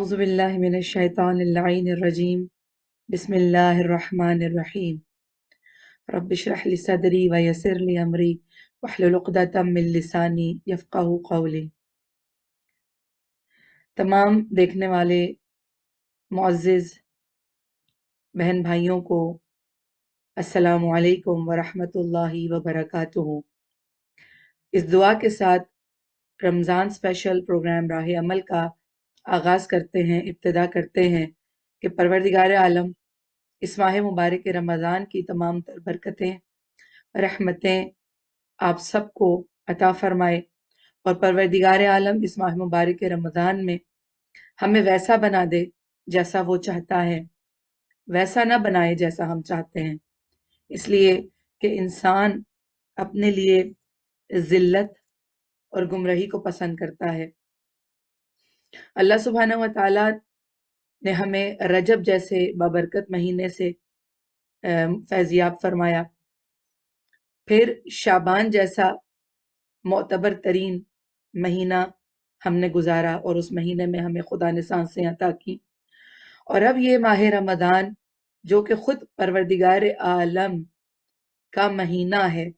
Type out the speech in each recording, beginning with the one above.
اعوذ باللہ من الشیطان اللعین الرجیم بسم اللہ الرحمن الرحیم رب اشرح لی صدری ویسر لی امری واحلل عقدۃ من لسانی یفقہوا قولی۔ تمام دیکھنے والے معزز بہن بھائیوں کو السلام علیکم ورحمۃ اللہ وبرکاتہ۔ اس دعا کے ساتھ رمضان اسپیشل پروگرام راہ عمل کا آغاز کرتے ہیں، ابتدا کرتے ہیں کہ پروردگار عالم اس ماہ مبارک رمضان کی تمام تر برکتیں، رحمتیں آپ سب کو عطا فرمائے، اور پروردگار عالم اس ماہ مبارک رمضان میں ہمیں ویسا بنا دے جیسا وہ چاہتا ہے، ویسا نہ بنائے جیسا ہم چاہتے ہیں، اس لیے کہ انسان اپنے لیے ذلت اور گمراہی کو پسند کرتا ہے۔ اللہ سبحانہ و تعالیٰ نے ہمیں رجب جیسے بابرکت مہینے سے فیضیاب فرمایا، پھر شعبان جیسا معتبر ترین مہینہ ہم نے گزارا اور اس مہینے میں ہمیں خدا نے سانسیں عطا کی، اور اب یہ ماہ رمضان جو کہ خود پروردگار عالم کا مہینہ ہے،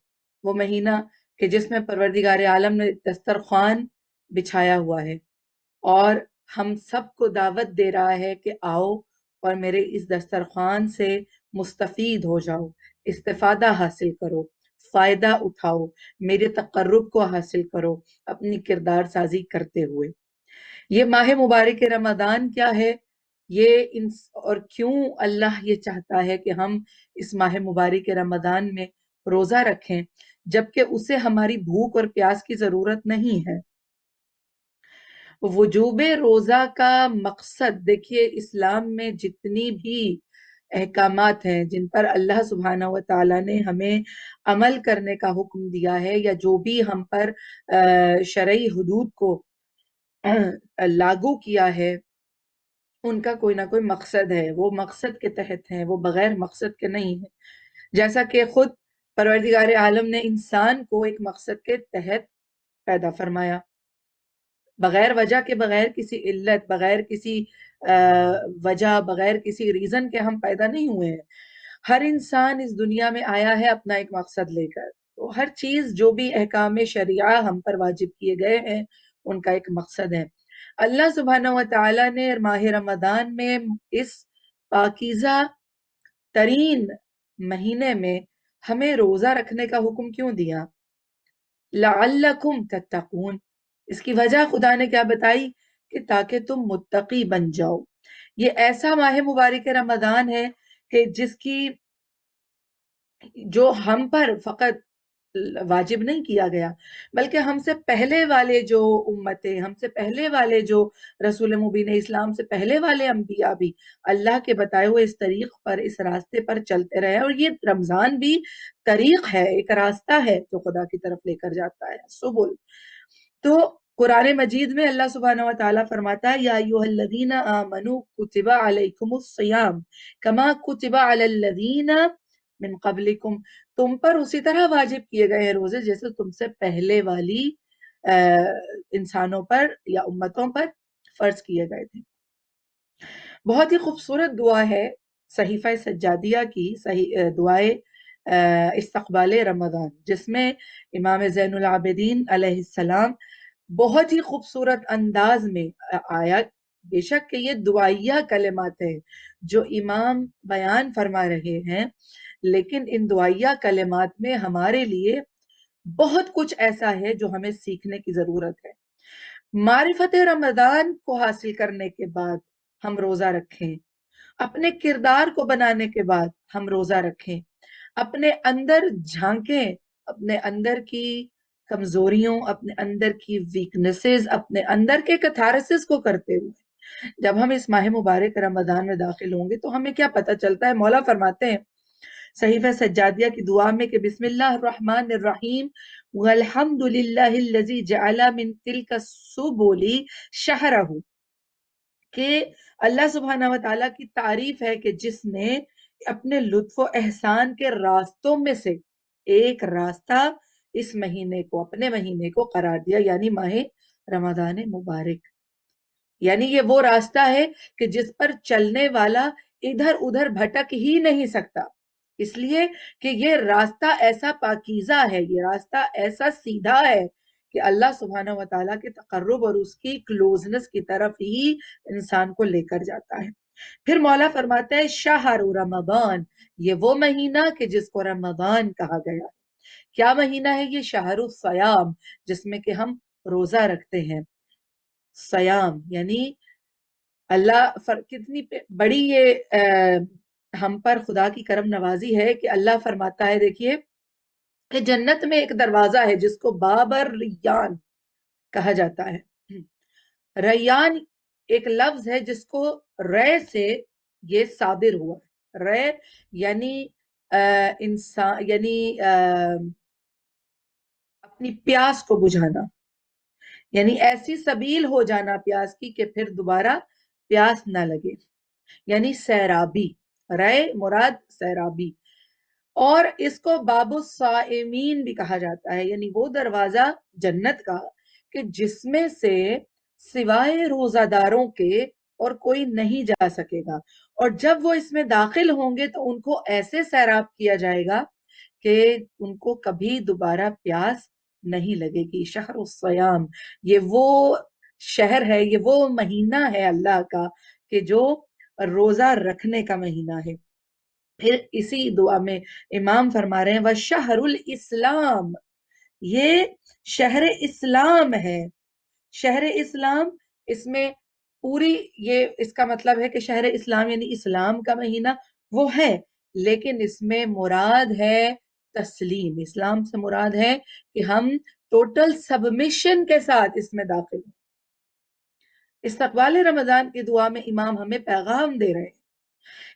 وہ مہینہ کہ جس میں پروردگار عالم نے دسترخوان بچھایا ہوا ہے اور ہم سب کو دعوت دے رہا ہے کہ آؤ اور میرے اس دسترخوان سے مستفید ہو جاؤ، استفادہ حاصل کرو، فائدہ اٹھاؤ، میرے تقرب کو حاصل کرو اپنی کردار سازی کرتے ہوئے۔ یہ ماہ مبارک رمضان کیا ہے، اور کیوں اللہ یہ چاہتا ہے کہ ہم اس ماہ مبارک رمضان میں روزہ رکھیں جبکہ اسے ہماری بھوک اور پیاس کی ضرورت نہیں ہے۔ وجوب روزہ کا مقصد، دیکھیے اسلام میں جتنی بھی احکامات ہیں جن پر اللہ سبحانہ و تعالیٰ نے ہمیں عمل کرنے کا حکم دیا ہے، یا جو بھی ہم پر شرعی حدود کو لاگو کیا ہے، ان کا کوئی نہ کوئی مقصد ہے، وہ مقصد کے تحت ہیں، وہ بغیر مقصد کے نہیں ہے۔ جیسا کہ خود پروردگار عالم نے انسان کو ایک مقصد کے تحت پیدا فرمایا، بغیر وجہ کے، بغیر کسی علت، بغیر کسی وجہ، بغیر کسی ریزن کے ہم پیدا نہیں ہوئے ہیں۔ ہر انسان اس دنیا میں آیا ہے اپنا ایک مقصد لے کر، تو ہر چیز جو بھی احکام شریعہ ہم پر واجب کیے گئے ہیں ان کا ایک مقصد ہے۔ اللہ سبحانہ و تعالیٰ نے ماہ رمضان میں اس پاکیزہ ترین مہینے میں ہمیں روزہ رکھنے کا حکم کیوں دیا؟ لعلکم تتقون، اس کی وجہ خدا نے کیا بتائی کہ تاکہ تم متقی بن جاؤ۔ یہ ایسا ماہ مبارک رمضان ہے کہ جس کی جو ہم پر فقط واجب نہیں کیا گیا، بلکہ ہم سے پہلے والے جو امتیں، ہم سے پہلے والے جو رسول مبین اسلام سے پہلے والے انبیاء بھی اللہ کے بتائے ہوئے اس طریق پر، اس راستے پر چلتے رہے، اور یہ رمضان بھی طریق ہے، ایک راستہ ہے جو خدا کی طرف لے کر جاتا ہے، سبل۔ تو قرآن مجید میں اللہ سبحانہ و تعالیٰ فرماتا ہے یا ایھا الذین آمنوا کتب علیکم الصیام کما کتب علی الذین من قبلکم، تم پر اسی طرح واجب کیے گئے ہیں روزے جیسے تم سے پہلے والی انسانوں پر یا امتوں پر فرض کیے گئے تھے۔ بہت ہی خوبصورت دعا ہے صحیفہ سجادیہ کی دعائے استقبال رمضان، جس میں امام زین العابدین علیہ السلام بہت ہی خوبصورت انداز میں آیا، بے شک کہ یہ دعائیہ کلمات ہیں جو امام بیان فرما رہے ہیں، لیکن ان دعائیہ کلمات میں ہمارے لیے بہت کچھ ایسا ہے جو ہمیں سیکھنے کی ضرورت ہے۔ معرفت رمضان کو حاصل کرنے کے بعد ہم روزہ رکھیں، اپنے کردار کو بنانے کے بعد ہم روزہ رکھیں، اپنے اندر جھانکیں، اپنے اندر کی کمزوریوں، اپنے اندر کی ویکنسز، اپنے اندر کے کتھارسس کو کرتے ہوئے جب ہم اس ماہ مبارک رمضان میں داخل ہوں گے تو ہمیں کیا پتہ چلتا ہے؟ مولا فرماتے ہیں صحیفہ سجادیہ کی دعا میں کہ بسم اللہ الرحمن الرحیم والحمد للہ الذی جعل من تلک السبل شہرہ، کہ اللہ سبحانہ و تعالیٰ کی تعریف ہے کہ جس نے اپنے لطف و احسان کے راستوں میں سے ایک راستہ اس مہینے کو، اپنے مہینے کو قرار دیا، یعنی ماہ رمضان مبارک۔ یعنی یہ وہ راستہ ہے کہ جس پر چلنے والا ادھر ادھر بھٹک ہی نہیں سکتا، اس لیے کہ یہ راستہ ایسا پاکیزہ ہے، یہ راستہ ایسا سیدھا ہے کہ اللہ سبحانہ و تعالیٰ کے تقرب اور اس کی کلوزنس کی طرف ہی انسان کو لے کر جاتا ہے۔ پھر مولا فرماتا ہے شہر رمضان، یہ وہ مہینہ کہ جس کو رمضان کہا گیا۔ کیا مہینہ ہے یہ؟ شہر الصیام، جس میں کہ ہم روزہ رکھتے ہیں۔ سیام یعنی کتنی بڑی یہ ہم پر خدا کی کرم نوازی ہے کہ اللہ فرماتا ہے، دیکھیے کہ جنت میں ایک دروازہ ہے جس کو باب الریان کہا جاتا ہے۔ ریان ایک لفظ ہے جس کو رے سے یہ صادر ہوا، رے یعنی انسان، یعنی اپنی پیاس کو بجھانا، یعنی ایسی سبیل ہو جانا پیاس کی کہ پھر دوبارہ پیاس نہ لگے، یعنی سیرابی، رے مراد سیرابی۔ اور اس کو باب الصائمین بھی کہا جاتا ہے، یعنی وہ دروازہ جنت کا کہ جس میں سے سوائے روزہ داروں کے اور کوئی نہیں جا سکے گا، اور جب وہ اس میں داخل ہوں گے تو ان کو ایسے سیراب کیا جائے گا کہ ان کو کبھی دوبارہ پیاس نہیں لگے گی۔ شہر الصیام، یہ وہ شہر ہے، یہ وہ مہینہ ہے اللہ کا کہ جو روزہ رکھنے کا مہینہ ہے۔ پھر اسی دعا میں امام فرما رہے ہیں وَشَهْرُ الْإِسْلَامِ، یہ شہر اسلام ہے۔ شہر اسلام، اس میں پوری یہ اس کا مطلب ہے کہ شہر اسلام یعنی اسلام کا مہینہ وہ ہے، لیکن اس میں مراد ہے تسلیم۔ اسلام سے مراد ہے کہ ہم ٹوٹل سبمیشن کے ساتھ اس میں داخل ہیں۔ استقبال رمضان کی دعا میں امام ہمیں پیغام دے رہے ہیں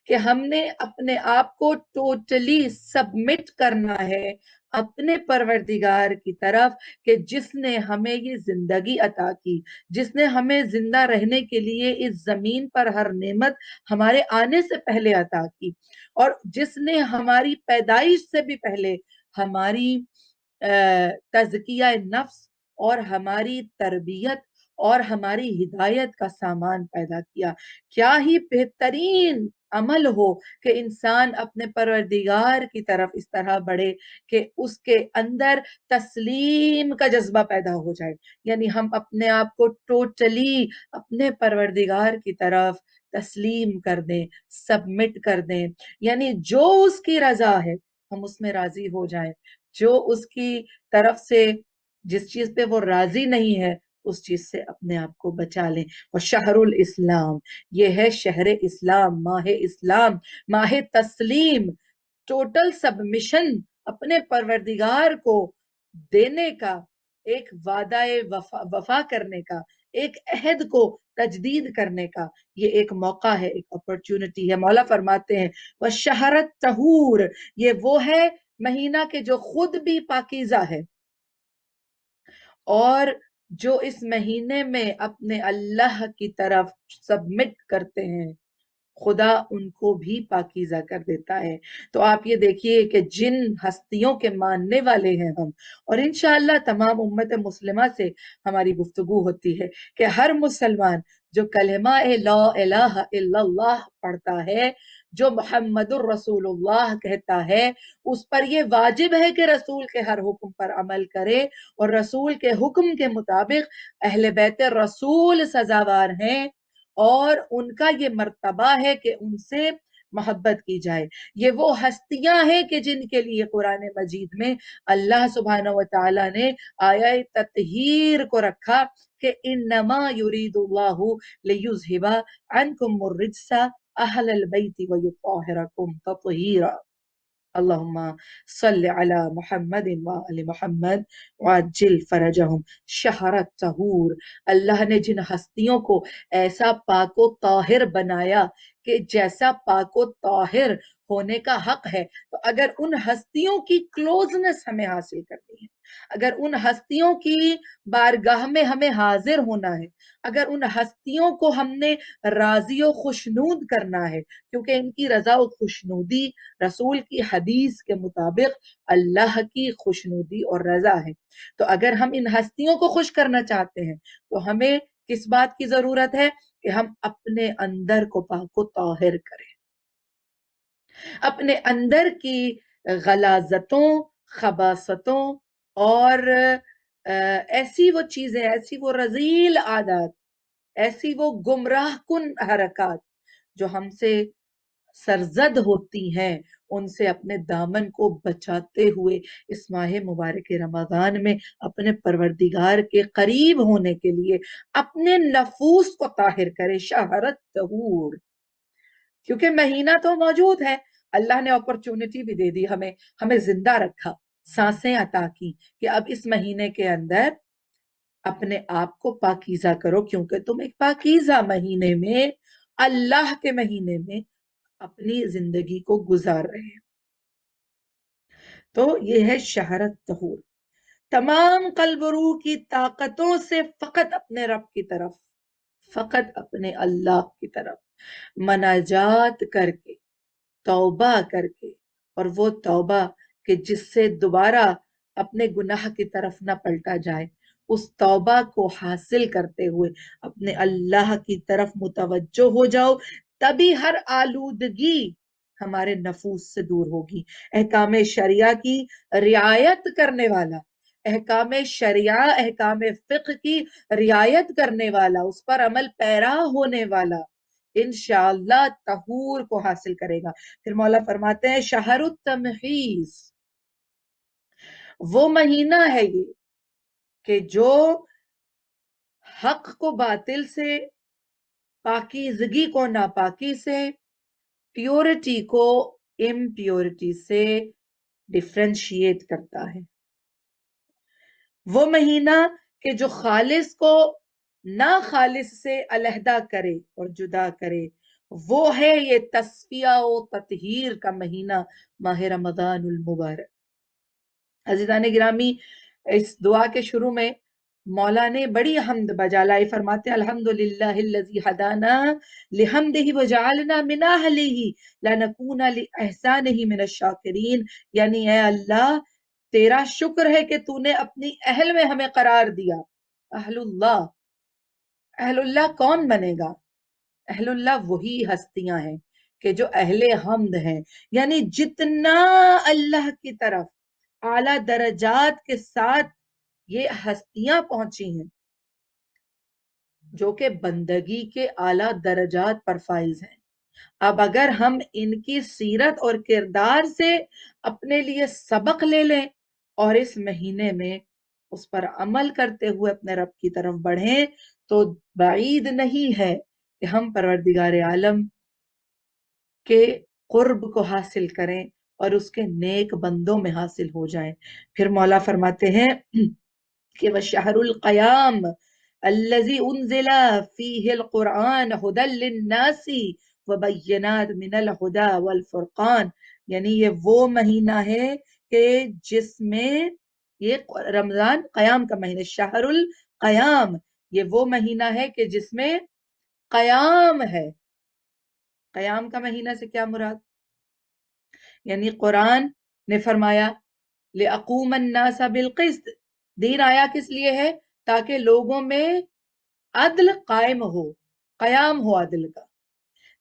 کہ ہم نے اپنے آپ کو ٹوٹلی سبمٹ کرنا ہے اپنے پروردگار کی طرف کہ جس نے ہمیں یہ زندگی عطا کی، جس نے ہمیں زندہ رہنے کے لیے اس زمین پر ہر نعمت ہمارے آنے سے پہلے عطا کی، اور جس نے ہماری پیدائش سے بھی پہلے ہماری تزکیہ نفس اور ہماری تربیت اور ہماری ہدایت کا سامان پیدا کیا۔ کیا ہی بہترین عمل ہو کہ انسان اپنے پروردگار کی طرف اس طرح بڑھے کہ اس کے اندر تسلیم کا جذبہ پیدا ہو جائے، یعنی ہم اپنے آپ کو ٹوٹلی اپنے پروردگار کی طرف تسلیم کر دیں، سبمٹ کر دیں، یعنی جو اس کی رضا ہے ہم اس میں راضی ہو جائیں، جو اس کی طرف سے جس چیز پہ وہ راضی نہیں ہے اس چیز سے اپنے آپ کو بچا لیں۔ اور شہر الاسلام، یہ ہے شہر اسلام، ماہ اسلام، ماہ تسلیم، ٹوٹل سبمیشن اپنے پروردگار کو دینے کا، ایک وعدہ وفا کرنے کا، ایک عہد کو تجدید کرنے کا یہ ایک موقع ہے، ایک اپرچونٹی ہے۔ مولا فرماتے ہیں وَالشَّهْرَ الطَّهُورَ، یہ وہ ہے مہینہ کہ جو خود بھی پاکیزہ ہے، اور جو اس مہینے میں اپنے اللہ کی طرف سبمٹ کرتے ہیں خدا ان کو بھی پاکیزہ کر دیتا ہے۔ تو آپ یہ دیکھیے کہ جن ہستیوں کے ماننے والے ہیں ہم، اور انشاءاللہ تمام امت مسلمہ سے ہماری گفتگو ہوتی ہے کہ ہر مسلمان جو کلمہ لا الہ الا اللہ پڑھتا ہے، جو محمد الرسول اللہ کہتا ہے، اس پر یہ واجب ہے کہ رسول کے ہر حکم پر عمل کرے، اور رسول کے حکم کے مطابق اہل بیت رسول سزاوار ہیں، اور ان کا یہ مرتبہ ہے کہ ان سے محبت کی جائے۔ یہ وہ ہستیاں ہیں کہ جن کے لیے قرآن مجید میں اللہ سبحانہ و تعالیٰ نے آیہ تطہیر کو رکھا کہ انما یرید اللہ لیذھب عنکم الرجس اہل البیت ویطہرکم تطہیرا۔ اللہم صلی علی محمد وآل محمد وعجل فرجہم۔ شہر الطہور، اللہ نے جن ہستیوں کو ایسا پاک و طاہر بنایا کہ جیسا پاک و طاہر ہونے کا حق ہے، تو اگر ان ہستیوں کی کلوزنس ہمیں حاصل کرنی ہے، اگر ان ہستیوں کی بارگاہ میں ہمیں حاضر ہونا ہے، اگر ان ہستیوں کو ہم نے راضی و خوشنود کرنا ہے، کیونکہ ان کی رضا و خوشنودی رسول کی حدیث کے مطابق اللہ کی خوشنودی اور رضا ہے، تو اگر ہم ان ہستیوں کو خوش کرنا چاہتے ہیں تو ہمیں کس بات کی ضرورت ہے؟ کہ ہم اپنے اندر کو پاک و طاہر کریں، اپنے اندر کی غلاظتوں، خباثتوں اور ایسی وہ چیزیں، ایسی وہ رذیل عادات، ایسی وہ گمراہ کن حرکات جو ہم سے سرزد ہوتی ہیں، ان سے اپنے دامن کو بچاتے ہوئے اس ماہ مبارک رمضان میں اپنے پروردگار کے قریب ہونے کے لیے اپنے نفوس کو طاہر کرے۔ شہرت طہور، کیونکہ مہینہ تو موجود ہے، اللہ نے اپرچونٹی بھی دے دی، ہمیں زندہ رکھا، سانسیں عطا کی کہ اب اس مہینے کے اندر اپنے آپ کو پاکیزہ کرو، کیونکہ تم ایک پاکیزہ مہینے میں، اللہ کے مہینے میں اپنی زندگی کو گزار رہے ہیں۔ تو یہ ہے شہرت طہور، تمام قلب و روح کی طاقتوں سے فقط اپنے رب کی طرف، فقط اپنے اللہ کی طرف مناجات کر کے، توبہ کر کے، اور وہ توبہ کہ جس سے دوبارہ اپنے گناہ کی طرف نہ پلٹا جائے، اس توبہ کو حاصل کرتے ہوئے اپنے اللہ کی طرف متوجہ ہو جاؤ، تبھی ہر آلودگی ہمارے نفوس سے دور ہوگی۔ احکام شریعہ کی رعایت کرنے والا، احکام شریعہ، احکام فقہ کی رعایت کرنے والا، اس پر عمل پیرا ہونے والا انشاءاللہ طہور کو حاصل کرے گا۔ پھر مولا فرماتے ہیں شہر التمحیص، وہ مہینہ ہے یہ کہ جو حق کو باطل سے، پاکیزگی کو ناپاکی سے، پیورٹی کو امپیورٹی سے ڈفرینشیٹ کرتا ہے، وہ مہینہ کہ جو خالص کو نا خالص سے علیحدہ کرے اور جدا کرے، وہ ہے یہ تصفیہ و تطہیر کا مہینہ، ماہ رمضان المبارک۔ عزیزان گرامی، اس دعا کے شروع میں مولا نے بڑی حمد بجا لائی، فرماتے الحمدللہ الذی ہدانا لحمدہ وجعلنا من اہلہ لنکون لاحسانہ من الشاکرین، یعنی اے اللہ تیرا شکر ہے کہ تو نے اپنی اہل میں ہمیں قرار دیا۔ اہل اللہ، اہل اللہ کون بنے گا؟ اہل اللہ وہی ہستیاں ہیں کہ جو اہل حمد ہیں، یعنی جتنا اللہ کی طرف اعلیٰ درجات کے ساتھ یہ ہستیاں پہنچی ہیں جو کہ بندگی کے اعلیٰ درجات پر فائز ہیں، اب اگر ہم ان کی سیرت اور کردار سے اپنے لیے سبق لے لیں اور اس مہینے میں اس پر عمل کرتے ہوئے اپنے رب کی طرف بڑھیں، تو بعید نہیں ہے کہ ہم پروردگار عالم کے قرب کو حاصل کریں اور اس کے نیک بندوں میں حاصل ہو جائیں۔ پھر مولا فرماتے ہیں کہ وَشَهْرُ الْقَيَامِ الَّذِي أُنزِلَ فِيهِ الْقُرْآنَ هُدًى لِلنَّاسِ وَبَيِّنَاتٍ مِنَ الْهُدَى وَالْفُرْقَانِ، یعنی یہ وہ مہینہ ہے کہ جس میں یہ رمضان قیام کا مہینہ، شہر القیام، یہ وہ مہینہ ہے کہ جس میں قیام ہے۔ قیام کا مہینہ سے کیا مراد؟ یعنی قرآن نے فرمایا لِأَقُومَ النَّاسَ بِالْقِسْطِ، دین آیا کس لیے ہے؟ تاکہ لوگوں میں عدل قائم ہو، قیام ہو عدل کا،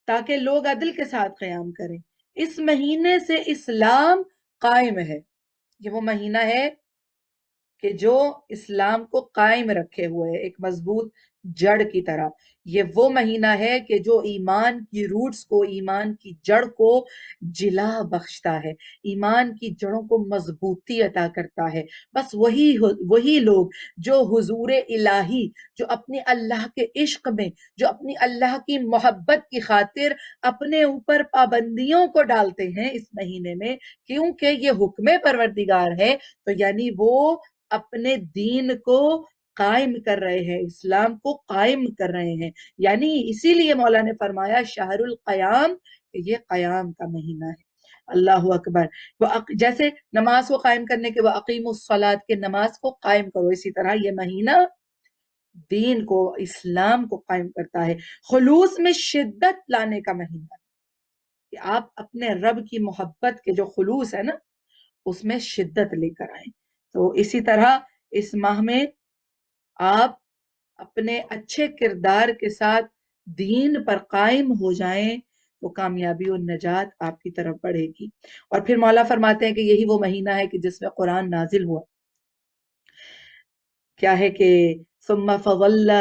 تاکہ لوگ عدل کے ساتھ قیام کریں۔ اس مہینے سے اسلام قائم ہے، یہ وہ مہینہ ہے کہ جو اسلام کو قائم رکھے ہوئے ہے ایک مضبوط جڑ کی طرح۔ یہ وہ مہینہ ہے کہ جو ایمان کی روٹس کو، ایمان کی جڑ کو جلا بخشتا ہے، ایمان کی جڑوں کو مضبوطی عطا کرتا ہے۔ بس وہی لوگ جو حضور الہی، جو اپنے اللہ کے عشق میں، جو اپنی اللہ کی محبت کی خاطر اپنے اوپر پابندیوں کو ڈالتے ہیں اس مہینے میں، کیونکہ یہ حکم پروردگار ہے، تو یعنی وہ اپنے دین کو قائم کر رہے ہیں، اسلام کو قائم کر رہے ہیں، یعنی اسی لیے مولا نے فرمایا شہر القیام، کہ یہ قیام کا مہینہ ہے۔ اللہ اکبر، جیسے نماز کو قائم کرنے کے وَأَقِیمُوا الصَّلَاةَ کے نماز کو قائم کرو، اسی طرح یہ مہینہ دین کو، اسلام کو قائم کرتا ہے، خلوص میں شدت لانے کا مہینہ ہے کہ آپ اپنے رب کی محبت کے جو خلوص ہے نا اس میں شدت لے کر آئیں۔ تو اسی طرح اس ماہ میں آپ اپنے اچھے کردار کے ساتھ دین پر قائم ہو جائیں تو کامیابی و نجات آپ کی طرف بڑھے گی۔ اور پھر مولا فرماتے ہیں کہ یہی وہ مہینہ ہے کہ جس میں قرآن نازل ہوا۔ کیا ہے کہ ثم فضل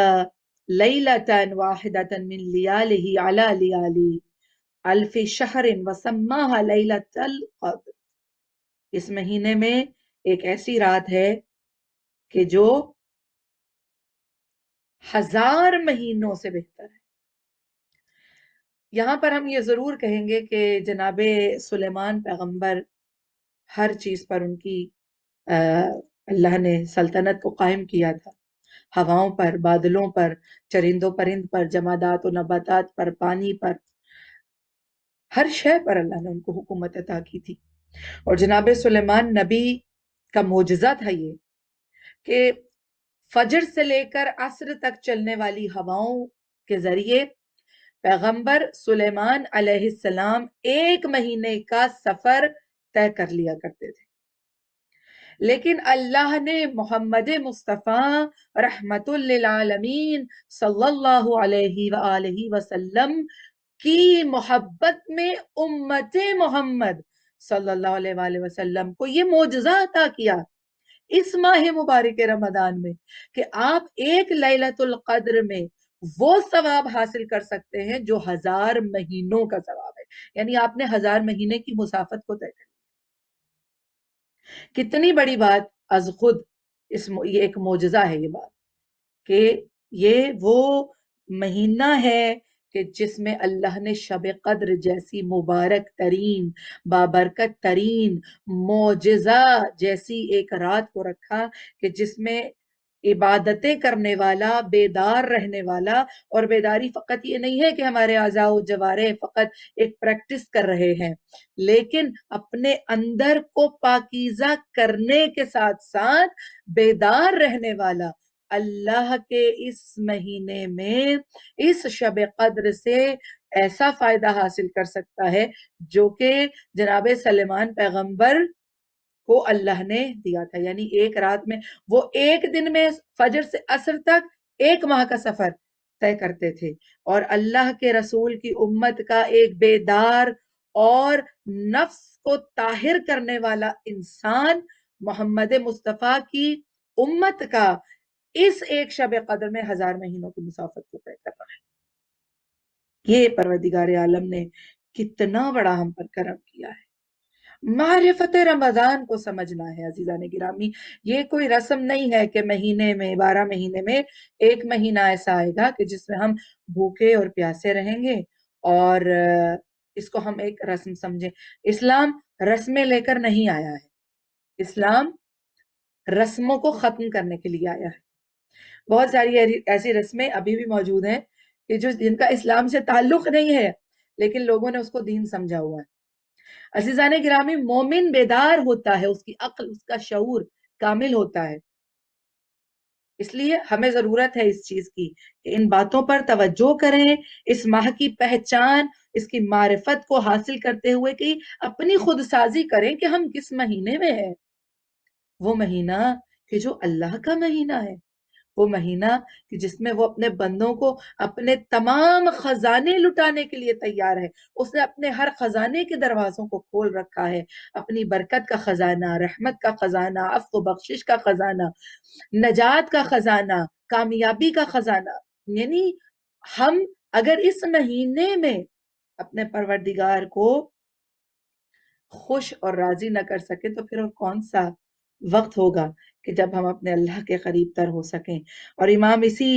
لیلۃ واحدۃ من لیالہ علی لیالی الف شہر وسماها لیلۃ القدر۔ اس مہینے میں ایک ایسی رات ہے کہ جو 1000 مہینوں سے بہتر ہے۔ یہاں پر ہم یہ ضرور کہیں گے کہ جناب سلیمان پیغمبر ہر چیز پر ان کی اللہ نے سلطنت کو قائم کیا تھا، ہواؤں پر، بادلوں پر، چرندوں پرند پر، جمادات و نباتات پر، پانی پر، ہر شے پر اللہ نے ان کو حکومت عطا کی تھی۔ اور جناب سلیمان نبی کا معجزہ تھا یہ کہ فجر سے لے کر عصر تک چلنے والی ہواؤں کے ذریعے پیغمبر سلیمان علیہ السلام 1 مہینے کا سفر طے کر لیا کرتے تھے، لیکن اللہ نے محمد مصطفیٰ رحمت للعالمین صلی اللہ علیہ وآلہ وسلم کی محبت میں امت محمد صلی اللہ علیہ وآلہ وسلم کو یہ معجزہ عطا کیا اس ماہ مبارک رمضان میں کہ آپ ایک لیلۃ القدر میں وہ ثواب حاصل کر سکتے ہیں جو 1000 مہینوں کا ثواب ہے۔ یعنی آپ نے 1000 مہینے کی مسافت کو طے کر، کتنی بڑی بات از خود، یہ ایک معجزہ ہے یہ بات کہ یہ وہ مہینہ ہے کہ جس میں اللہ نے شب قدر جیسی مبارک ترین، بابرکت ترین، معجزہ جیسی ایک رات کو رکھا کہ جس میں عبادتیں کرنے والا، بیدار رہنے والا، اور بیداری فقط یہ نہیں ہے کہ ہمارے اعضاء و جوارح فقط ایک پریکٹس کر رہے ہیں، لیکن اپنے اندر کو پاکیزہ کرنے کے ساتھ ساتھ بیدار رہنے والا اللہ کے اس مہینے میں اس شب قدر سے ایسا فائدہ حاصل کر سکتا ہے جو کہ جناب سلیمان پیغمبر کو اللہ نے دیا تھا۔ یعنی ایک رات میں وہ ایک دن میں فجر سے عصر تک 1 ماہ کا سفر طے کرتے تھے، اور اللہ کے رسول کی امت کا ایک بیدار اور نفس کو طاہر کرنے والا انسان محمد مصطفیٰ کی امت کا اس ایک شب قدر میں 1000 مہینوں کی مسافت کو طے کرنا ہے۔ یہ پروردگار عالم نے کتنا بڑا ہم پر کرم کیا ہے۔ معرفت رمضان کو سمجھنا ہے عزیزان گرامی، یہ کوئی رسم نہیں ہے کہ مہینے میں 12 مہینے میں 1 مہینہ ایسا آئے گا کہ جس میں ہم بھوکے اور پیاسے رہیں گے اور اس کو ہم ایک رسم سمجھیں۔ اسلام رسمیں لے کر نہیں آیا ہے، اسلام رسموں کو ختم کرنے کے لیے آیا ہے۔ بہت ساری ایسی رسمیں ابھی بھی موجود ہیں کہ جن کا اسلام سے تعلق نہیں ہے، لیکن لوگوں نے اس کو دین سمجھا ہوا ہے۔ عزیزان گرامی، مومن بیدار ہوتا ہے، اس کی عقل، اس کا شعور کامل ہوتا ہے، اس لیے ہمیں ضرورت ہے اس چیز کی کہ ان باتوں پر توجہ کریں، اس ماہ کی پہچان، اس کی معرفت کو حاصل کرتے ہوئے کہ اپنی خود سازی کریں کہ ہم کس مہینے میں ہیں۔ وہ مہینہ کہ جو اللہ کا مہینہ ہے، وہ مہینہ کہ جس میں وہ اپنے بندوں کو اپنے تمام خزانے لٹانے کے لیے تیار ہے۔ اس نے اپنے ہر خزانے کے دروازوں کو کھول رکھا ہے، اپنی برکت کا خزانہ، رحمت کا خزانہ، عفو و بخشش کا خزانہ، نجات کا خزانہ، کامیابی کا خزانہ۔ یعنی ہم اگر اس مہینے میں اپنے پروردگار کو خوش اور راضی نہ کر سکے تو پھر اور کون سا وقت ہوگا کہ جب ہم اپنے اللہ کے قریب تر ہو سکیں۔ اور امام اسی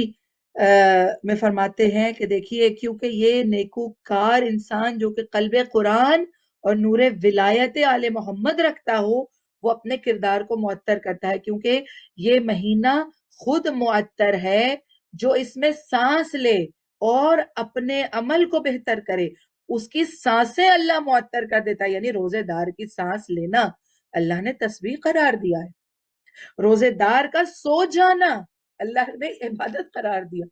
میں فرماتے ہیں کہ دیکھیے، کیونکہ یہ نیکوکار انسان جو کہ قلب قرآن اور نور ولایت آل محمد رکھتا ہو، وہ اپنے کردار کو معطر کرتا ہے، کیونکہ یہ مہینہ خود معطر ہے۔ جو اس میں سانس لے اور اپنے عمل کو بہتر کرے، اس کی سانسیں اللہ معطر کر دیتا ہے۔ یعنی روزے دار کی سانس لینا اللہ نے تسبیح قرار دیا ہے، روزے دار کا سو جانا اللہ نے عبادت قرار دیا۔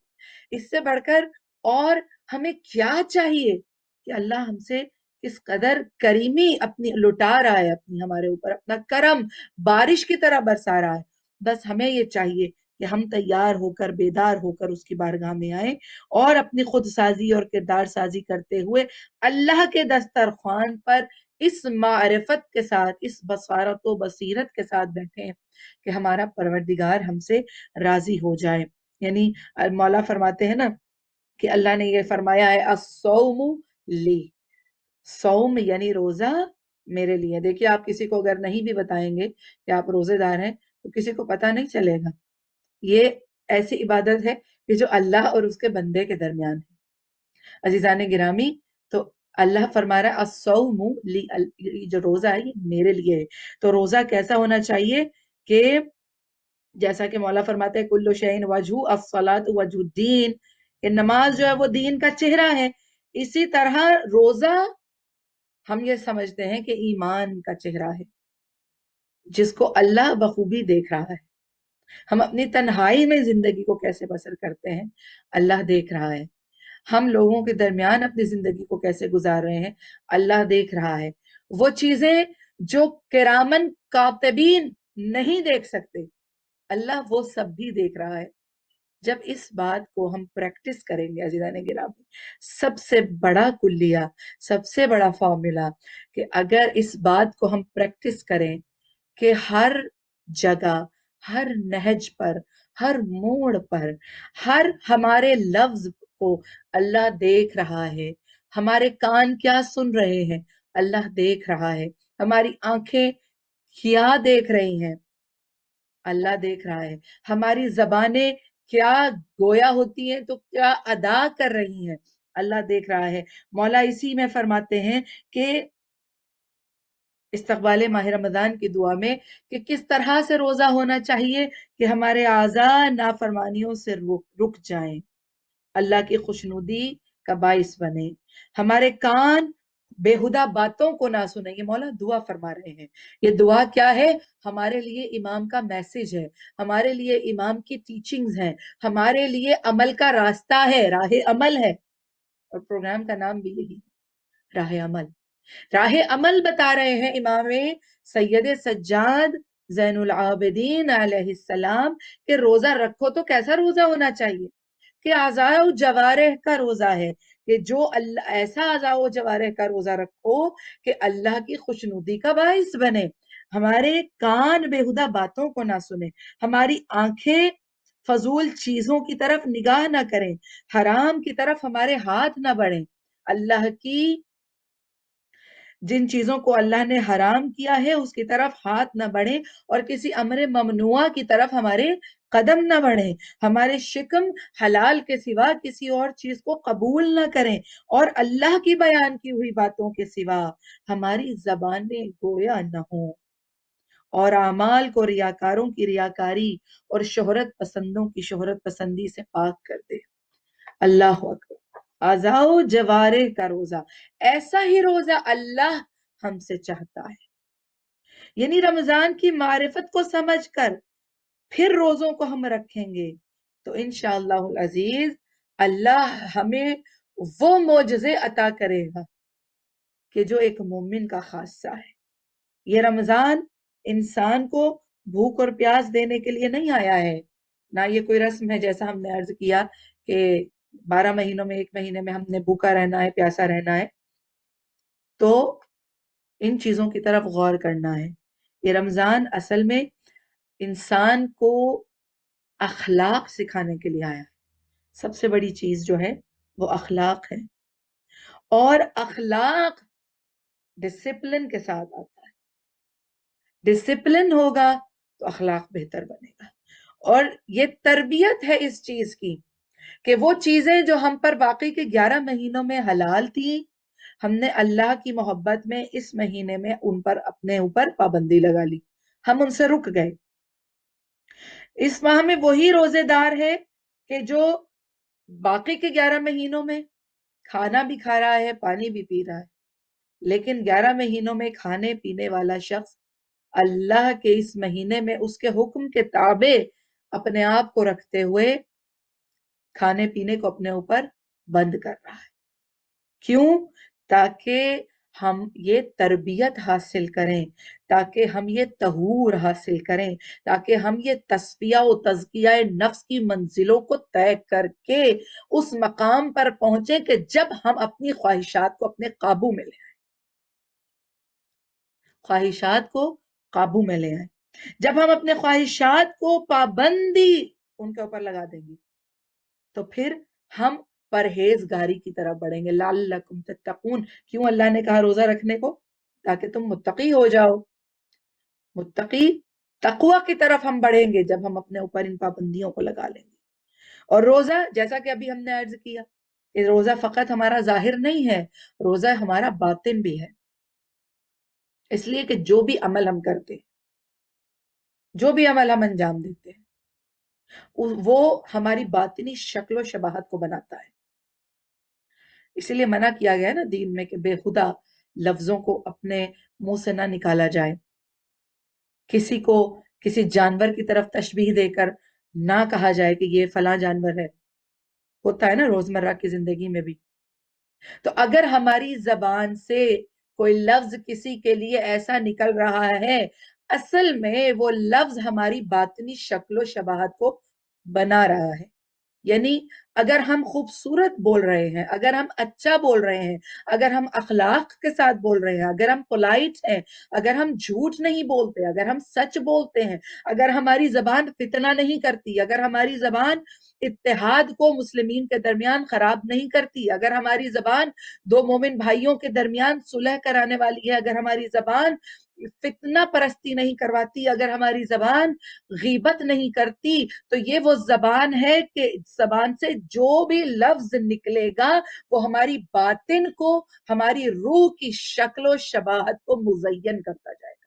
اس سے بڑھ کر اور ہمیں کیا چاہیے کہ اللہ ہم سے کس قدر کریمی اپنی لٹا رہا ہے، اپنی ہمارے اوپر اپنا کرم بارش کی طرح برسا رہا ہے۔ بس ہمیں یہ چاہیے کہ ہم تیار ہو کر بیدار ہو کر اس کی بارگاہ میں آئیں اور اپنی خود سازی اور کردار سازی کرتے ہوئے اللہ کے دسترخوان پر اس معرفت کے ساتھ، اس بصارت و بصیرت کے ساتھ بیٹھے کہ ہمارا پروردگار ہم سے راضی ہو جائے. یعنی مولا فرماتے ہیں نا کہ اللہ نے یہ فرمایا ہے الصوم لی، صوم یعنی روزہ میرے لیے. دیکھیے آپ کسی کو اگر نہیں بھی بتائیں گے کہ آپ روزے دار ہیں تو کسی کو پتا نہیں چلے گا. یہ ایسی عبادت ہے کہ جو اللہ اور اس کے بندے کے درمیان ہے. عزیزان گرامی، تو اللہ فرما رہا ہے الصوم لی، جو روزہ ہے یہ میرے لیے ہے. تو روزہ کیسا ہونا چاہیے کہ جیسا کہ مولا فرماتے ہیں کل شیء وجہ الصلاۃ وجہ الدین، کہ نماز جو ہے وہ دین کا چہرہ ہے. اسی طرح روزہ ہم یہ سمجھتے ہیں کہ ایمان کا چہرہ ہے جس کو اللہ بخوبی دیکھ رہا ہے. ہم اپنی تنہائی میں زندگی کو کیسے بسر کرتے ہیں اللہ دیکھ رہا ہے. ہم لوگوں کے درمیان اپنی زندگی کو کیسے گزار رہے ہیں اللہ دیکھ رہا ہے. وہ چیزیں جو کرامن کاتبین نہیں دیکھ سکتے اللہ وہ سب بھی دیکھ رہا ہے. جب اس بات کو ہم پریکٹس کریں گے عزیزان گرامی، سب سے بڑا کلیہ، سب سے بڑا فارمولا، کہ اگر اس بات کو ہم پریکٹس کریں کہ ہر جگہ، ہر نہج پر، ہر موڑ پر، ہر ہمارے لفظ کو اللہ دیکھ رہا ہے. ہمارے کان کیا سن رہے ہیں اللہ دیکھ رہا ہے. ہماری آنکھیں کیا دیکھ رہی ہیں اللہ دیکھ رہا ہے. ہماری زبانیں کیا گویا ہوتی ہیں تو کیا ادا کر رہی ہیں اللہ دیکھ رہا ہے. مولا اسی میں فرماتے ہیں کہ استقبال ماہ رمضان کی دعا میں کہ کس طرح سے روزہ ہونا چاہیے کہ ہمارے اعضاء نافرمانیوں سے رک جائیں، اللہ کی خوشنودی کا باعث بنے، ہمارے کان بےہدہ باتوں کو نہ سنیں. یہ مولا دعا فرما رہے ہیں. یہ دعا کیا ہے؟ ہمارے لیے امام کا میسج ہے، ہمارے لیے امام کی ٹیچنگز ہیں، ہمارے لیے عمل کا راستہ ہے، راہ عمل ہے. اور پروگرام کا نام بھی یہی ہے، راہ عمل. راہ عمل بتا رہے ہیں امام سید سجاد زین العابدین علیہ السلام کہ روزہ رکھو تو کیسا روزہ ہونا چاہیے کہ اعضاء و جوارح کا روزہ ہے، کہ جو اللہ ایسا اعضاء و جوارح کا روزہ رکھو کہ اللہ کی خوشنودی کا باعث بنے. ہمارے کان بےہدہ باتوں کو نہ سنیں، ہماری آنکھیں فضول چیزوں کی طرف نگاہ نہ کریں، حرام کی طرف ہمارے ہاتھ نہ بڑھیں، اللہ کی جن چیزوں کو اللہ نے حرام کیا ہے اس کی طرف ہاتھ نہ بڑھیں، اور کسی امر ممنوع کی طرف ہمارے قدم نہ بڑھیں، ہمارے شکم حلال کے سوا کسی اور چیز کو قبول نہ کریں، اور اللہ کی بیان کی ہوئی باتوں کے سوا ہماری زبانیں گویا نہ ہوں، اور اعمال کو ریاکاروں کی ریاکاری اور شہرت پسندوں کی شہرت پسندی سے پاک کر دے. اللہ اکبر. اعضاء و جوارح کا روزہ، ایسا ہی روزہ اللہ ہم سے چاہتا ہے. یعنی رمضان کی معرفت کو سمجھ کر پھر روزوں کو ہم رکھیں گے تو انشاءاللہ العزیز اللہ ہمیں وہ معجزے عطا کرے گا کہ جو ایک مومن کا خاصہ ہے. یہ رمضان انسان کو بھوک اور پیاس دینے کے لیے نہیں آیا ہے، نہ یہ کوئی رسم ہے جیسا ہم نے عرض کیا کہ 12 مہینوں میں ایک مہینے میں ہم نے بھوکا رہنا ہے، پیاسا رہنا ہے. تو ان چیزوں کی طرف غور کرنا ہے. یہ رمضان اصل میں انسان کو اخلاق سکھانے کے لیے آیا ہے. سب سے بڑی چیز جو ہے وہ اخلاق ہے، اور اخلاق ڈسپلن کے ساتھ آتا ہے. ڈسپلن ہوگا تو اخلاق بہتر بنے گا. اور یہ تربیت ہے اس چیز کی کہ وہ چیزیں جو ہم پر باقی کے 11 مہینوں میں حلال تھی، ہم نے اللہ کی محبت میں اس مہینے میں ان پر اپنے اوپر پابندی لگا لی، ہم ان سے رک گئے. اس ماہ میں وہی روزے دار ہے کہ جو باقی کے 11 مہینوں میں کھانا بھی کھا رہا ہے، پانی بھی پی رہا ہے، لیکن 11 مہینوں میں کھانے پینے والا شخص اللہ کے اس مہینے میں اس کے حکم کے تابع اپنے آپ کو رکھتے ہوئے کھانے پینے کو اپنے اوپر بند کر رہا ہے. کیوں؟ تاکہ ہم یہ تربیت حاصل کریں، تاکہ ہم یہ طہور حاصل کریں، تاکہ ہم یہ تصفیہ و تزکیہ نفس کی منزلوں کو طے کر کے اس مقام پر پہنچیں کہ جب ہم اپنی خواہشات کو اپنے قابو میں لے آئیں، خواہشات کو قابو میں لے آئیں۔ جب ہم اپنے خواہشات کو پابندی ان کے اوپر لگا دیں گے تو پھر ہم پرہیزگاری کی طرف بڑھیں گے۔ لعلکم تتقون، کیوں اللہ نے کہا روزہ رکھنے کو؟ تاکہ تم متقی ہو جاؤ۔ متقی تقوی کی طرف ہم بڑھیں گے جب ہم اپنے اوپر ان پابندیوں کو لگا لیں گے۔ اور روزہ، جیسا کہ ابھی ہم نے عرض کیا کہ روزہ فقط ہمارا ظاہر نہیں ہے، روزہ ہمارا باطن بھی ہے، اس لیے کہ جو بھی عمل ہم کرتے ہیں، جو بھی عمل ہم انجام دیتے ہیں، وہ ہماری باطنی شکل و شباہت کو بناتا ہے۔ اسی لیے منع کیا گیا ہے نا دین میں کہ بے خدا لفظوں کو اپنے منہ سے نہ نکالا جائے، کسی کو کسی جانور کی طرف تشبیہ دے کر نہ کہا جائے کہ یہ فلاں جانور ہے، ہوتا ہے نا روزمرہ کی زندگی میں بھی۔ تو اگر ہماری زبان سے کوئی لفظ کسی کے لیے ایسا نکل رہا ہے، اصل میں وہ لفظ ہماری باطنی شکل و شباہت کو بنا رہا ہے۔ یعنی اگر ہم خوبصورت بول رہے ہیں، اگر ہم اچھا بول رہے ہیں، اگر ہم اخلاق کے ساتھ بول رہے ہیں، اگر ہم پولائٹ ہیں، اگر ہم جھوٹ نہیں بولتے، اگر ہم سچ بولتے ہیں، اگر ہماری زبان فتنہ نہیں کرتی، اگر ہماری زبان اتحاد کو مسلمین کے درمیان خراب نہیں کرتی، اگر ہماری زبان دو مومن بھائیوں کے درمیان صلح کرانے والی ہے، اگر ہماری زبان فتنہ پرستی نہیں کرواتی، اگر ہماری زبان غیبت نہیں کرتی، تو یہ وہ زبان ہے کہ زبان سے جو بھی لفظ نکلے گا وہ ہماری باطن کو، ہماری روح کی شکل و شباہت کو مزین کرتا جائے گا۔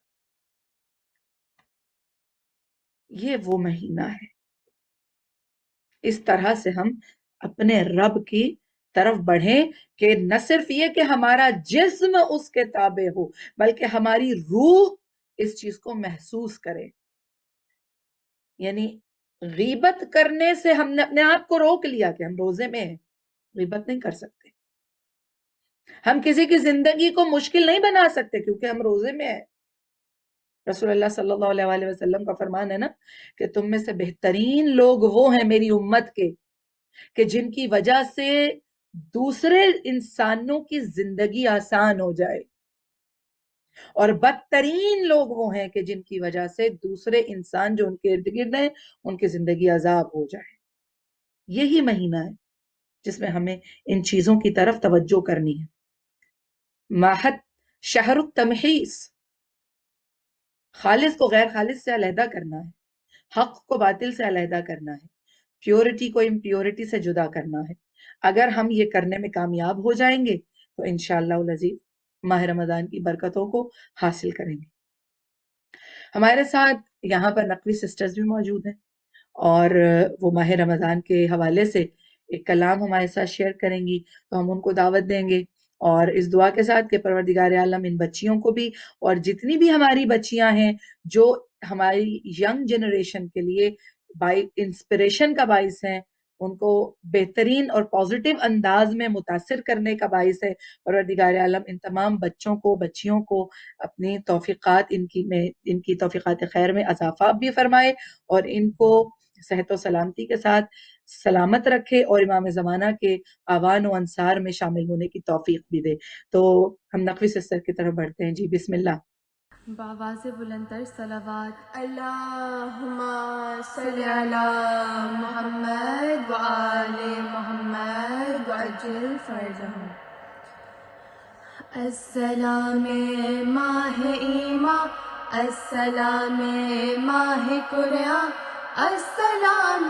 یہ وہ مہینہ ہے، اس طرح سے ہم اپنے رب کی طرف بڑھیں کہ نہ صرف یہ کہ ہمارا جسم اس کے تابع ہو، بلکہ ہماری روح اس چیز کو محسوس کرے۔ یعنی غیبت کرنے سے ہم نے اپنے آپ کو روک لیا کہ ہم روزے میں ہیں، غیبت نہیں کر سکتے، ہم کسی کی زندگی کو مشکل نہیں بنا سکتے کیونکہ ہم روزے میں ہیں۔ رسول اللہ صلی اللہ علیہ وآلہ وسلم کا فرمان ہے نا کہ تم میں سے بہترین لوگ وہ ہیں میری امت کے کہ جن کی وجہ سے دوسرے انسانوں کی زندگی آسان ہو جائے، اور بدترین لوگ وہ ہیں کہ جن کی وجہ سے دوسرے انسان جو ان کے ارد گرد ہیں ان کی زندگی عذاب ہو جائے۔ یہی مہینہ ہے جس میں ہمیں ان چیزوں کی طرف توجہ کرنی ہے۔ ماہد شہر التمحیص، خالص کو غیر خالص سے علیحدہ کرنا ہے، حق کو باطل سے علیحدہ کرنا ہے، پیورٹی کو امپیورٹی سے جدا کرنا ہے۔ اگر ہم یہ کرنے میں کامیاب ہو جائیں گے تو انشاءاللہ العزیز ماہ رمضان کی برکتوں کو حاصل کریں گے۔ ہمارے ساتھ یہاں پر نقوی سسٹرز بھی موجود ہیں اور وہ ماہ رمضان کے حوالے سے ایک کلام ہمارے ساتھ شیئر کریں گی، تو ہم ان کو دعوت دیں گے اور اس دعا کے ساتھ کہ پروردگار عالم ان بچیوں کو بھی اور جتنی بھی ہماری بچیاں ہیں جو ہماری ینگ جنریشن کے لیے انسپریشن کا باعث ہیں، ان کو بہترین اور پازیٹیو انداز میں متاثر کرنے کا باعث ہے، پروردگار عالم ان تمام بچوں کو، بچیوں کو اپنی توفیقات ان کی توفیقات خیر میں اضافہ بھی فرمائے اور ان کو صحت و سلامتی کے ساتھ سلامت رکھے اور امام زمانہ کے آوان و انصار میں شامل ہونے کی توفیق بھی دے۔ تو ہم نقوی سسٹر کی طرف بڑھتے ہیں۔ جی بسم اللہ۔ بآواز بلند تر صلوات۔ اللہم صلی علی محمد وآل محمد وعجل فرجہم۔ السلام ماہ ایمان، السلام ماہ قرآن، السلام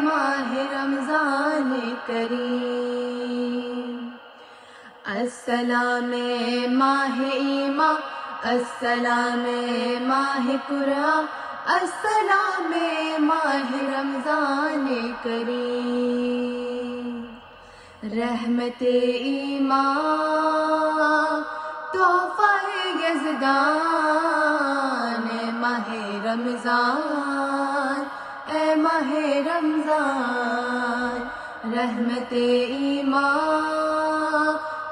ماہ رمضان کریم، السلام ماہ ایمان، السلام ماہ قرآن، السلام ماہ رمضان کریم، رحمت ایمان تحفہ یزدان، ماہ رمضان اے ماہ رمضان، رحمت ایمان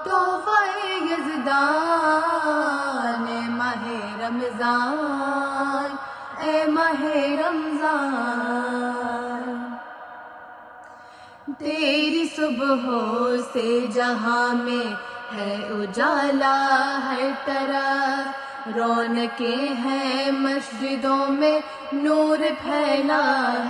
تحفہ یزدان رمضان اے ماہ رمضان تیری صبحوں سے جہاں میں ہے اجالا ہر طرف رونقیں ہیں مسجدوں میں نور پھیلا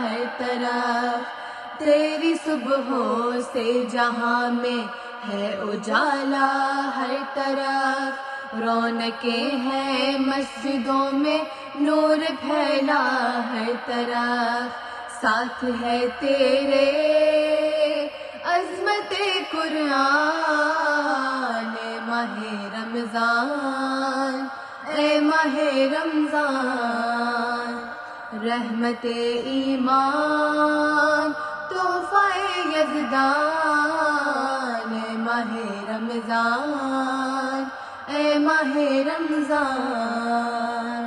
ہر طرف تیری صبحوں سے جہاں میں ہے اجالا ہر طرف رونقیں ہیں مسجدوں میں نور پھیلا ہر طرف ساتھ ہے تیرے عظمت قرآن اے ماہ رمضان اے ماہ رمضان رحمت ایمان تحفہ یزدان اے ماہ رمضان اے ماہ رمضان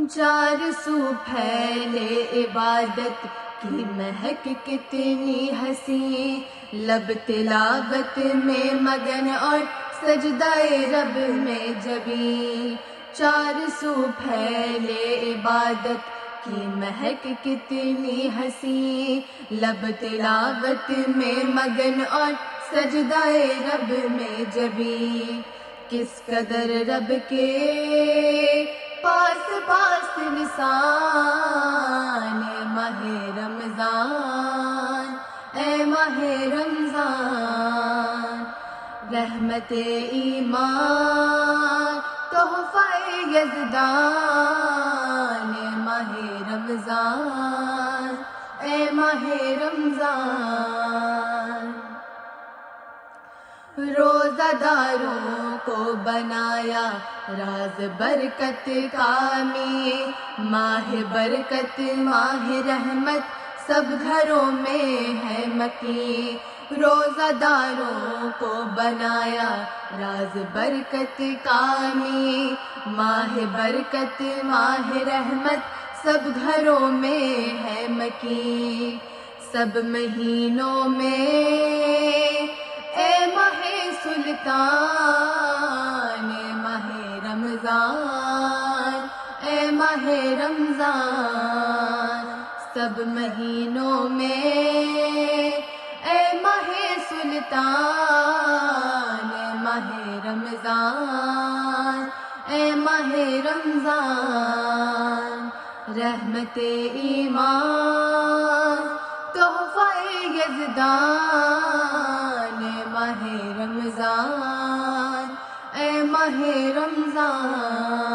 چار سو پھیلے عبادت کی مہک کتنی حسین لب تلاوت میں مگن اور سجدہ رب میں جبیں چار سو پھیلے عبادت کی مہک کتنی حسین لب تلاوت میں مگن اور سجدہ رب میں جبیں کس قدر رب کے پاس پاس لسان اے ماہ رمضان اے ماہ رمضان رحمت ایمان تحفہ یزدان اے ماہ رمضان اے ماہ رمضان روزہ داروں کو بنایا راز برکت کا ماہ برکت ماہ رحمت سب گھروں میں ہے مقیم روزہ داروں کو بنایا راز برکت کا ماہ برکت ماہ رحمت سب گھروں میں ہے مقیم سب مہینوں میں اے ماہ سلطان اے ماہ رمضان اے ماہ رمضان سب مہینوں میں اے ماہ سلطان اے ماہ رمضان اے ماہ رمضان رحمت ایمان تحفہ یزدان اے ماہ رمضان اے ماہ رمضان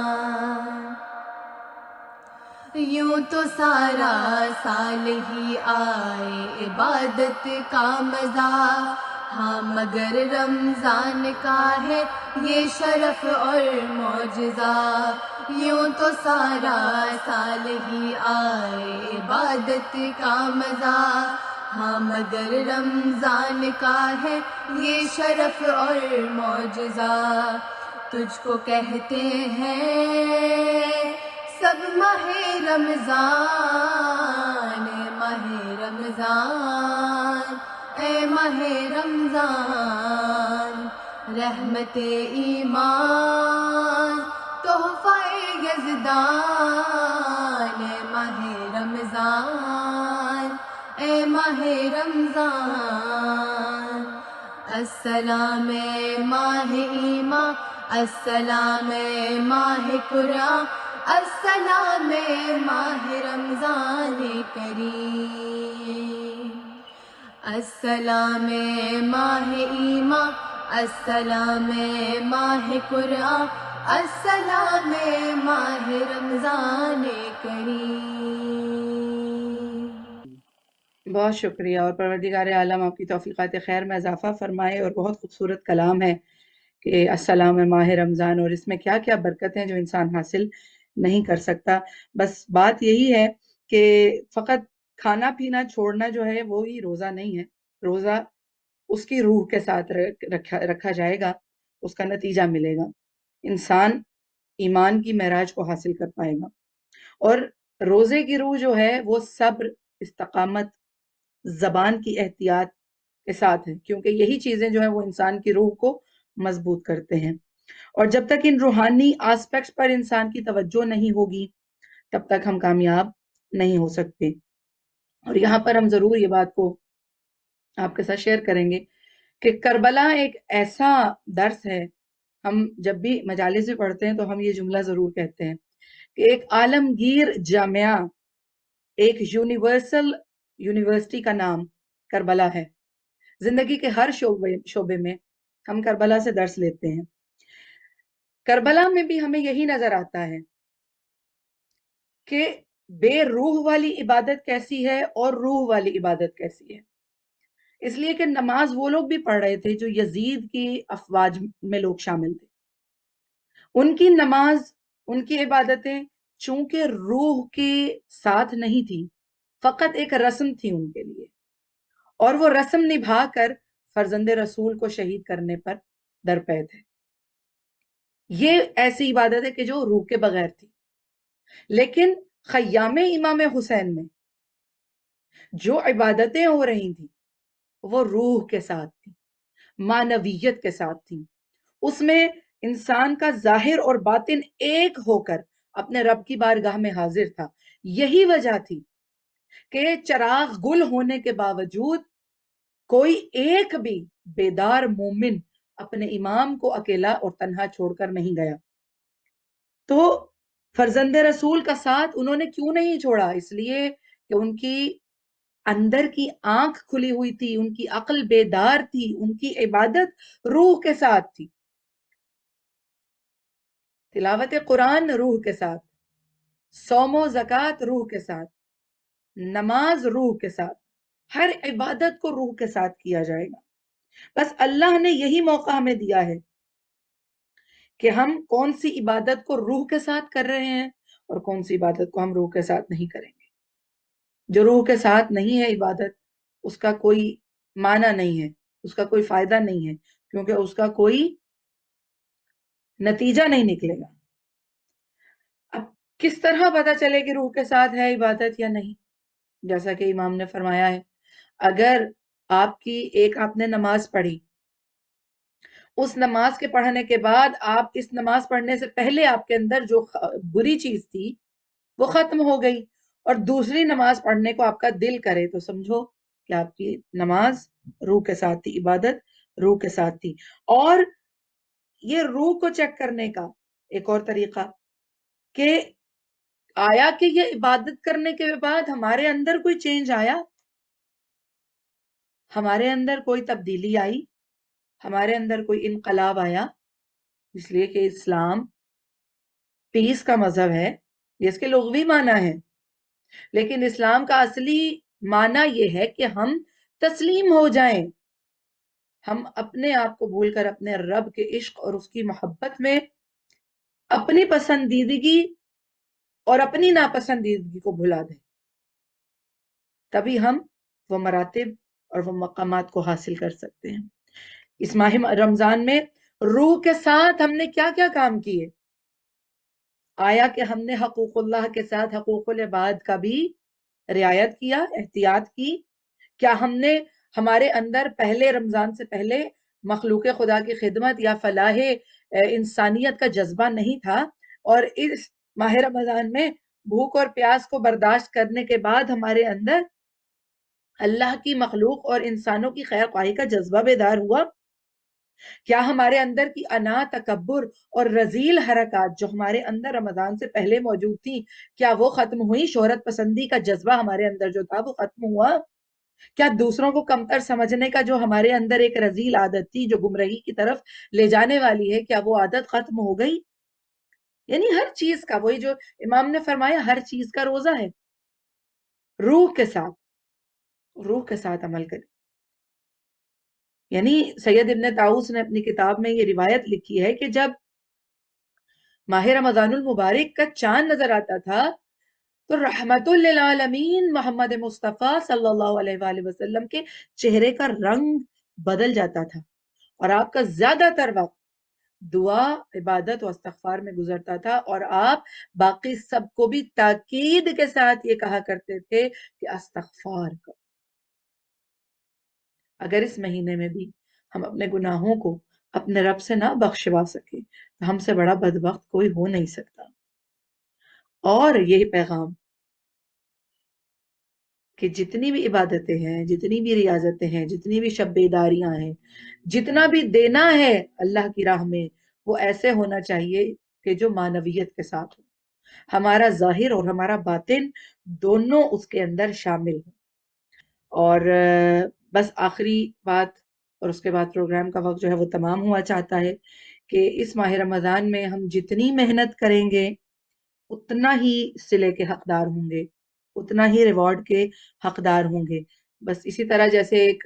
یوں تو سارا سال ہی آئے عبادت کا مزہ ہاں مگر رمضان کا ہے یہ شرف اور معجزہ یوں تو سارا سال ہی آئے عبادت کا مزہ ہاں مگر رمضان کا ہے یہ شرف اور معجزہ تجھ کو کہتے ہیں سب ماہ رمضان اے ماہ رمضان اے ماہ رمضان رحمت ایمان تحفہ یزدان اے ماہ رمضان اے ماہ رمضان السلام ماہ ایمان السلام ماہ قرآن السلام ماہ رمضان کریم السلام ماہ ایمان السلام ماہ قرآن السلام ماہ رمضان کریم بہت شکریہ اور پروردگار عالم آپ کی توفیقات خیر میں اضافہ فرمائے اور بہت خوبصورت کلام ہے کہ السلام ماہ رمضان اور اس میں کیا کیا برکتیں جو انسان حاصل نہیں کر سکتا بس بات یہی ہے کہ فقط کھانا پینا چھوڑنا جو ہے وہی روزہ نہیں ہے روزہ اس کی روح کے ساتھ رکھا جائے گا اس کا نتیجہ ملے گا انسان ایمان کی معراج کو حاصل کر پائے گا اور روزے کی روح جو ہے وہ صبر استقامت زبان کی احتیاط کے ساتھ ہے کیونکہ یہی چیزیں جو ہیں وہ انسان کی روح کو مضبوط کرتے ہیں اور جب تک ان روحانی آسپیکٹس پر انسان کی توجہ نہیں ہوگی تب تک ہم کامیاب نہیں ہو سکتے۔ اور یہاں پر ہم ضرور یہ بات کو آپ کے ساتھ شیئر کریں گے کہ کربلا ایک ایسا درس ہے، ہم جب بھی مجالس میں پڑھتے ہیں تو ہم یہ جملہ ضرور کہتے ہیں کہ ایک عالمگیر جامعہ، ایک یونیورسٹی کا نام کربلا ہے۔ زندگی کے ہر شعبے میں ہم کربلا سے درس لیتے ہیں۔ کربلا میں بھی ہمیں یہی نظر آتا ہے کہ بے روح والی عبادت کیسی ہے اور روح والی عبادت کیسی ہے۔ اس لیے کہ نماز وہ لوگ بھی پڑھ رہے تھے جو یزید کی افواج میں لوگ شامل تھے۔ ان کی نماز، ان کی عبادتیں چونکہ روح کے ساتھ نہیں تھی، فقط ایک رسم تھی ان کے لیے، اور وہ رسم نبھا کر فرزند رسول کو شہید کرنے پر درپے تھے۔ یہ ایسی عبادت ہے کہ جو روح کے بغیر تھی۔ لیکن خیام امام حسین میں جو عبادتیں ہو رہی تھیں وہ روح کے ساتھ تھی، معنویت کے ساتھ تھی۔ اس میں انسان کا ظاہر اور باطن ایک ہو کر اپنے رب کی بارگاہ میں حاضر تھا۔ یہی وجہ تھی کہ چراغ گل ہونے کے باوجود کوئی ایک بھی بیدار مومن اپنے امام کو اکیلا اور تنہا چھوڑ کر نہیں گیا۔ تو فرزند رسول کا ساتھ انہوں نے کیوں نہیں چھوڑا؟ اس لیے کہ ان کی اندر کی آنکھ کھلی ہوئی تھی، ان کی عقل بیدار تھی، ان کی عبادت روح کے ساتھ تھی، تلاوت قرآن روح کے ساتھ، صوم و زکوٰۃ روح کے ساتھ، نماز روح کے ساتھ، ہر عبادت کو روح کے ساتھ کیا جائے گا۔ بس اللہ نے یہی موقع ہمیں دیا ہے کہ ہم کون سی عبادت کو روح کے ساتھ کر رہے ہیں اور کون سی عبادت کو ہم روح کے ساتھ نہیں کریں گے۔ جو روح کے ساتھ نہیں ہے عبادت، اس کا کوئی معنی نہیں ہے، اس کا کوئی فائدہ نہیں ہے، کیونکہ اس کا کوئی نتیجہ نہیں نکلے گا۔ اب کس طرح پتا چلے کہ روح کے ساتھ ہے عبادت یا نہیں؟ جیسا کہ امام نے فرمایا ہے، اگر آپ نے نماز پڑھی، اس نماز کے پڑھنے کے بعد آپ اس نماز پڑھنے سے پہلے آپ کے اندر جو بری چیز تھی وہ ختم ہو گئی، اور دوسری نماز پڑھنے کو آپ کا دل کرے، تو سمجھو کہ آپ کی نماز روح کے ساتھ تھی، عبادت روح کے ساتھ تھی۔ اور یہ روح کو چیک کرنے کا ایک اور طریقہ کہ آیا کہ یہ عبادت کرنے کے بعد ہمارے اندر کوئی چینج آیا، ہمارے اندر کوئی تبدیلی آئی، ہمارے اندر کوئی انقلاب آیا؟ اس لیے کہ اسلام پیس کا مذہب ہے، یہ اس کے لغوی معنی ہے، لیکن اسلام کا اصلی معنی یہ ہے کہ ہم تسلیم ہو جائیں، ہم اپنے آپ کو بھول کر اپنے رب کے عشق اور اس کی محبت میں اپنی پسندیدگی اور اپنی ناپسندیدگی کو بھلا دیں، تبھی ہم وہ مراتب اور وہ مقامات کو حاصل کر سکتے ہیں۔ اس ماہ رمضان میں روح کے ساتھ ہم نے کیا کیا کام کیے؟ آیا کہ ہم نے حقوق اللہ کے ساتھ حقوق العباد کا بھی رعایت کیا، احتیاط کی؟ کیا ہم نے ہمارے اندر پہلے رمضان سے پہلے مخلوق خدا کی خدمت یا فلاح انسانیت کا جذبہ نہیں تھا، اور اس ماہ رمضان میں بھوک اور پیاس کو برداشت کرنے کے بعد ہمارے اندر اللہ کی مخلوق اور انسانوں کی خیر خواہی کا جذبہ بیدار ہوا؟ کیا ہمارے اندر کی انا، تکبر اور رذیل حرکات جو ہمارے اندر رمضان سے پہلے موجود تھی، کیا وہ ختم ہوئی؟ شہرت پسندی کا جذبہ ہمارے اندر جو تھا وہ ختم ہوا؟ کیا دوسروں کو کمتر سمجھنے کا جو ہمارے اندر ایک رذیل عادت تھی جو گمراہی کی طرف لے جانے والی ہے، کیا وہ عادت ختم ہو گئی؟ یعنی ہر چیز کا، وہی جو امام نے فرمایا، ہر چیز کا روزہ ہے، روح کے ساتھ عمل کریں۔ یعنی سید ابن طاؤس نے اپنی کتاب میں یہ روایت لکھی ہے کہ جب ماہ رمضان المبارک کا چاند نظر آتا تھا تو رحمت للعالمین محمد مصطفیٰ صلی اللہ علیہ وآلہ وسلم کے چہرے کا رنگ بدل جاتا تھا، اور آپ کا زیادہ تر وقت دعا، عبادت و استغفار میں گزرتا تھا، اور آپ باقی سب کو بھی تاکید کے ساتھ یہ کہا کرتے تھے کہ استغفار کرو۔ اگر اس مہینے میں بھی ہم اپنے گناہوں کو اپنے رب سے نہ بخشوا سکے تو ہم سے بڑا بدبخت کوئی ہو نہیں سکتا۔ اور یہی پیغام کہ جتنی بھی عبادتیں ہیں، جتنی بھی ریاضتیں ہیں، جتنی بھی شب بیداریاں ہیں، جتنا بھی دینا ہے اللہ کی راہ میں، وہ ایسے ہونا چاہیے کہ جو معنویت کے ساتھ ہو، ہمارا ظاہر اور ہمارا باطن دونوں اس کے اندر شامل ہوں۔ اور بس آخری بات، اور اس کے بعد پروگرام کا وقت جو ہے وہ تمام ہوا چاہتا ہے، کہ اس ماہ رمضان میں ہم جتنی محنت کریں گے اتنا ہی صلے کے حقدار ہوں گے، اتنا ہی ریوارڈ کے حقدار ہوں گے۔ بس اسی طرح جیسے ایک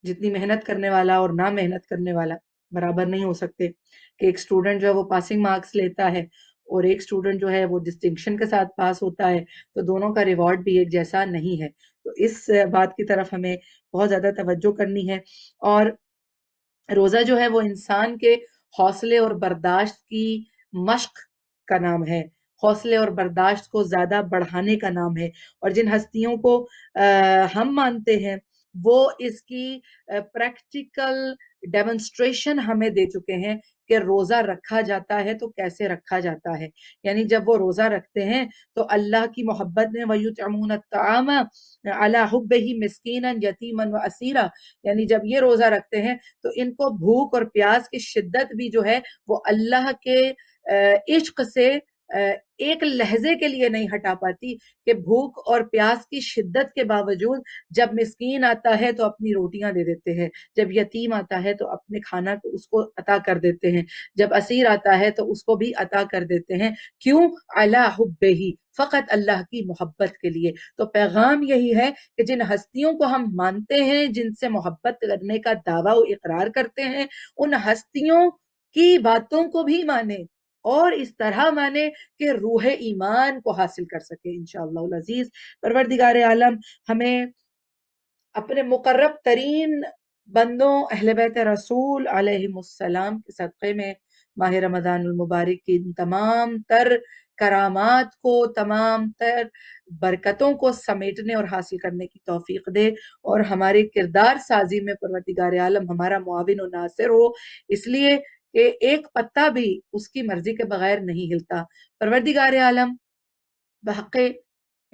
جتنی محنت کرنے والا اور نہ محنت کرنے والا برابر نہیں ہو سکتے، کہ ایک اسٹوڈنٹ جو ہے وہ پاسنگ مارکس لیتا ہے اور ایک اسٹوڈنٹ جو ہے وہ ڈسٹنکشن کے ساتھ پاس ہوتا ہے، تو دونوں کا ریوارڈ بھی ایک جیسا نہیں ہے۔ تو اس بات کی طرف ہمیں بہت زیادہ توجہ کرنی ہے۔ اور روزہ جو ہے وہ انسان کے حوصلے اور برداشت کی مشق کا نام ہے، حوصلے اور برداشت کو زیادہ بڑھانے کا نام ہے۔ اور جن ہستیوں کو ہم مانتے ہیں وہ اس کی پریکٹیکل ڈیمونسٹریشن ہمیں دے چکے ہیں کہ روزہ رکھا جاتا ہے تو کیسے رکھا جاتا ہے۔ یعنی جب وہ روزہ رکھتے ہیں تو اللہ کی محبت میں وَيُطْعِمُونَ الطَّعَامَ عَلَىٰ حُبِّهِ مِسْكِينًا یتیما واسیرا، یعنی جب یہ روزہ رکھتے ہیں تو ان کو بھوک اور پیاس کی شدت بھی جو ہے وہ اللہ کے عشق سے ایک لہجے کے لیے نہیں ہٹا پاتی، کہ بھوک اور پیاس کی شدت کے باوجود جب مسکین آتا ہے تو اپنی روٹیاں دے دیتے ہیں، جب یتیم آتا ہے تو اپنے کھانا کو اس کو عطا کر دیتے ہیں، جب اسیر آتا ہے تو اس کو بھی عطا کر دیتے ہیں۔ کیوں؟ علی حبہ، فقط اللہ کی محبت کے لیے۔ تو پیغام یہی ہے کہ جن ہستیوں کو ہم مانتے ہیں، جن سے محبت کرنے کا دعویٰ و اقرار کرتے ہیں، ان ہستیوں کی باتوں کو بھی مانیں، اور اس طرح مانے کہ روح ایمان کو حاصل کر سکے انشاءاللہ العزیز۔ پروردگار عالم ہمیں اپنے مقرب ترین بندوں اہل بیت رسول علیہ السلام کے صدقے میں ماہ رمضان المبارک کی تمام تر کرامات کو، تمام تر برکتوں کو سمیٹنے اور حاصل کرنے کی توفیق دے، اور ہماری کردار سازی میں پروردگار عالم ہمارا معاون و ناصر ہو، اس لیے کہ ایک پتا بھی اس کی مرضی کے بغیر نہیں ہلتا۔ پروردگار عالم بحق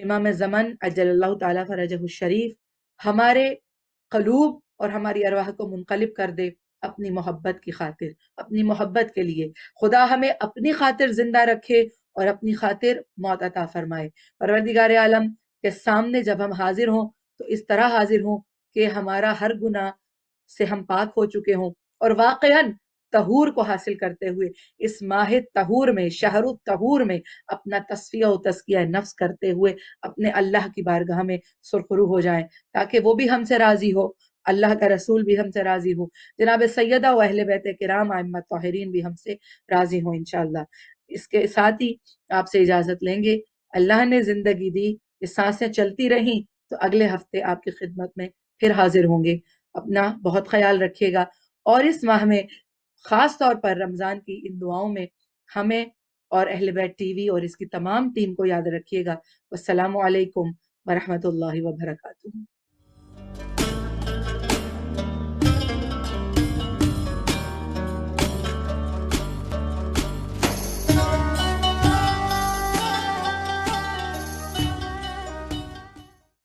امام زمن عجل اللہ تعالیٰ فرجہ الشریف ہمارے قلوب اور ہماری ارواح کو منقلب کر دے اپنی محبت کی خاطر، اپنی محبت کے لیے۔ خدا ہمیں اپنی خاطر زندہ رکھے اور اپنی خاطر موت عطا فرمائے۔ پروردگار عالم کے سامنے جب ہم حاضر ہوں تو اس طرح حاضر ہوں کہ ہمارا ہر گناہ سے ہم پاک ہو چکے ہوں، اور واقعاً طہور کو حاصل کرتے ہوئے اس ماہ طہور میں، شہر الطہور میں اپنا تصفیہ و تزکیہ نفس کرتے ہوئے اپنے اللہ کی بارگاہ میں سرخرو ہو جائیں، تاکہ وہ بھی ہم سے راضی ہو، اللہ کا رسول بھی ہم سے راضی ہو، جناب سیدہ و اہل بیت کرام ائمہ طاہرین بھی ہم سے راضی ہوں انشاءاللہ۔ اس کے ساتھ ہی آپ سے اجازت لیں گے، اللہ نے زندگی دی، یہ سانسیں چلتی رہیں تو اگلے ہفتے آپ کی خدمت میں پھر حاضر ہوں گے۔ اپنا بہت خیال رکھیے گا، اور اس ماہ میں خاص طور پر رمضان کی ان دعاؤں میں ہمیں اور اہل بیت ٹی وی اور اس کی تمام ٹیم کو یاد رکھیے گا۔ والسلام علیکم ورحمۃ اللہ وبرکاتہ۔